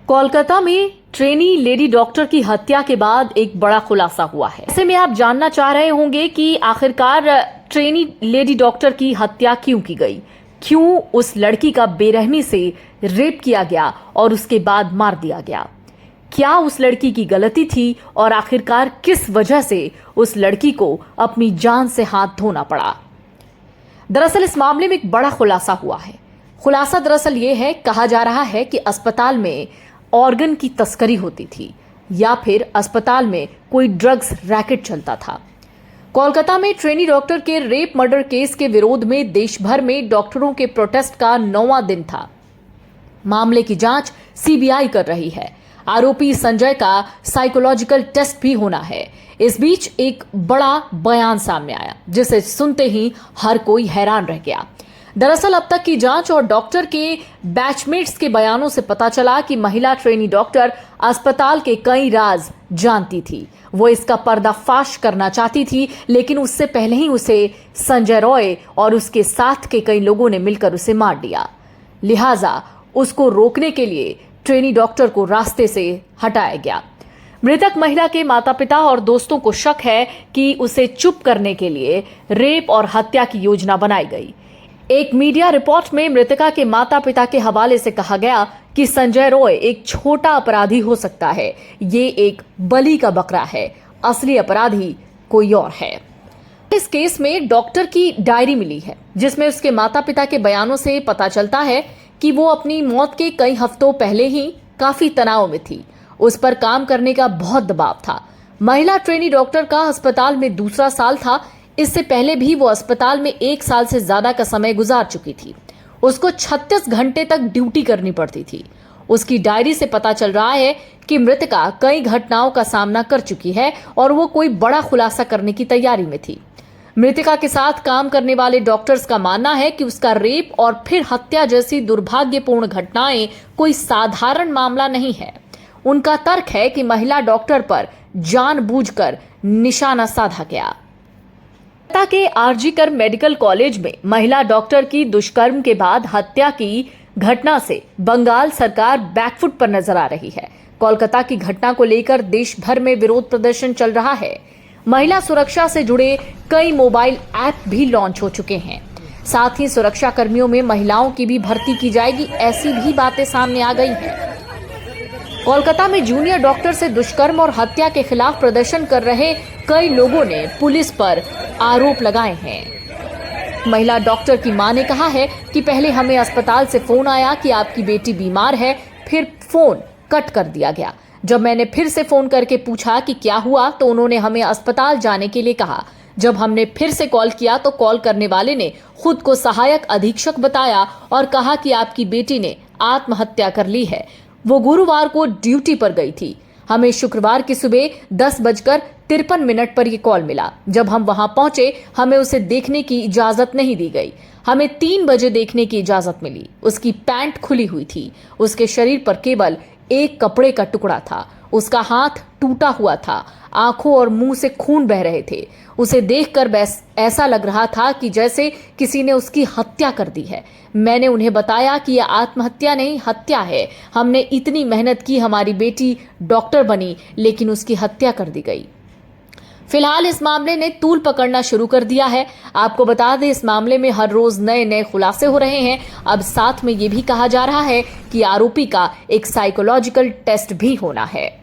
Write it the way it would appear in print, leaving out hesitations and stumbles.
कोलकाता में trainee lady doctor की हत्या के बाद एक बड़ा खुलासा हुआ है। ऐसे में आप जानना चाह रहे होंगे कि आखिरकार ट्रेनी लेडी डॉक्टर की हत्या क्यों की गई, क्यों उस लड़की का बेरहमी से रेप किया गया और उसके बाद मार दिया गया। क्या उस लड़की की गलती थी और आखिरकार किस वजह से उस लड़की को अपनी जान से हाथ धोना पड़ा। दरअसल इस मामले में एक बड़ा खुलासा हुआ है। खुलासा दरअसल ये है, कहा जा रहा है कि अस्पताल में ऑर्गन की तस्करी होती थी या फिर अस्पताल में कोई ड्रग्स रैकेट चलता था। कोलकाता में ट्रेनी डॉक्टर के रेप मर्डर केस के विरोध में देश भर में डॉक्टरों के प्रोटेस्ट का 9वां दिन था। मामले की जांच सीबीआई कर रही है। आरोपी संजय का साइकोलॉजिकल टेस्ट भी होना है। इस बीच एक बड़ा बयान सामने आया जिसे सुनते ही हर कोई हैरान रह गया। दरअसल अब तक की जांच और डॉक्टर के बैचमेट्स के बयानों से पता चला कि महिला ट्रेनी डॉक्टर अस्पताल के कई राज जानती थी। वो इसका पर्दाफाश करना चाहती थी, लेकिन उससे पहले ही उसे संजय रॉय और उसके साथ के कई लोगों ने मिलकर उसे मार दिया। लिहाजा उसको रोकने के लिए ट्रेनी डॉक्टर को रास्ते से हटाया गया। मृतक महिला के माता पिता और दोस्तों को शक है कि उसे चुप करने के लिए रेप और हत्या की योजना बनाई गई। एक मीडिया रिपोर्ट में मृतका के माता पिता के हवाले से कहा गया कि संजय रॉय एक छोटा अपराधी हो सकता है, ये एक बलि का बकरा है, असली अपराधी कोई और है। इस केस में डॉक्टर की डायरी मिली है जिसमें उसके माता पिता के बयानों से पता चलता है कि वो अपनी मौत के कई हफ्तों पहले ही काफी तनाव में थी। उस पर काम करने का बहुत दबाव था। महिला ट्रेनी डॉक्टर का अस्पताल में दूसरा साल था। इससे पहले भी वो अस्पताल में 1 साल से ज्यादा का समय गुजार चुकी थी। उसको 36 घंटे तक ड्यूटी करनी पड़ती थी। उसकी डायरी से पता चल रहा है कि मृतका कई घटनाओं का सामना कर चुकी है और वो कोई बड़ा खुलासा करने की तैयारी में थी। मृतका के साथ काम करने वाले डॉक्टर्स का मानना है कि उसका रेप और फिर हत्या जैसी दुर्भाग्यपूर्ण घटनाएं कोई साधारण मामला नहीं है। उनका तर्क है कि महिला डॉक्टर पर जानबूझकर निशाना साधा गया। कोलकाता के आरजी मेडिकल कॉलेज में महिला डॉक्टर की दुष्कर्म के बाद हत्या की घटना से बंगाल सरकार बैकफुट पर नजर आ रही है। कोलकाता की घटना को लेकर देश भर में विरोध प्रदर्शन चल रहा है। महिला सुरक्षा से जुड़े कई मोबाइल ऐप भी लॉन्च हो चुके हैं। साथ ही सुरक्षा कर्मियों में महिलाओं की भी भर्ती की जाएगी, ऐसी भी बातें सामने आ गई हैं। कोलकाता में जूनियर डॉक्टर से दुष्कर्म और हत्या के खिलाफ प्रदर्शन कर रहे कई लोगों ने पुलिस पर आरोप लगाए हैं। महिला डॉक्टर की मां ने कहा है कि पहले हमें अस्पताल से फोन आया कि आपकी बेटी बीमार है, फिर फोन कट कर दिया गया। जब मैंने फिर से फोन करके पूछा कि क्या हुआ तो उन्होंने हमें अस्पताल जाने के लिए कहा। जब हमने फिर से कॉल किया तो कॉल करने वाले ने खुद को सहायक अधीक्षक बताया और कहा कि आपकी बेटी ने आत्महत्या कर ली है। वो गुरुवार को ड्यूटी पर गई थी। हमें शुक्रवार की सुबह 10:53 पर ये कॉल मिला। जब हम वहां पहुंचे हमें उसे देखने की इजाजत नहीं दी गई। हमें 3 बजे देखने की इजाजत मिली। उसकी पैंट खुली हुई थी। उसके शरीर पर केवल एक कपड़े का टुकड़ा था। उसका हाथ टूटा हुआ था। आंखों और मुंह से खून बह रहे थे। उसे देखकर ऐसा लग रहा था कि जैसे किसी ने उसकी हत्या कर दी है। मैंने उन्हें बताया कि यह आत्महत्या नहीं, हत्या है। हमने इतनी मेहनत की, हमारी बेटी डॉक्टर बनी, लेकिन उसकी हत्या कर दी गई। फिलहाल इस मामले ने तूल पकड़ना शुरू कर दिया है। आपको बता दें, इस मामले में हर रोज नए नए खुलासे हो रहे हैं। अब साथ में ये भी कहा जा रहा है कि आरोपी का एक साइकोलॉजिकल टेस्ट भी होना है।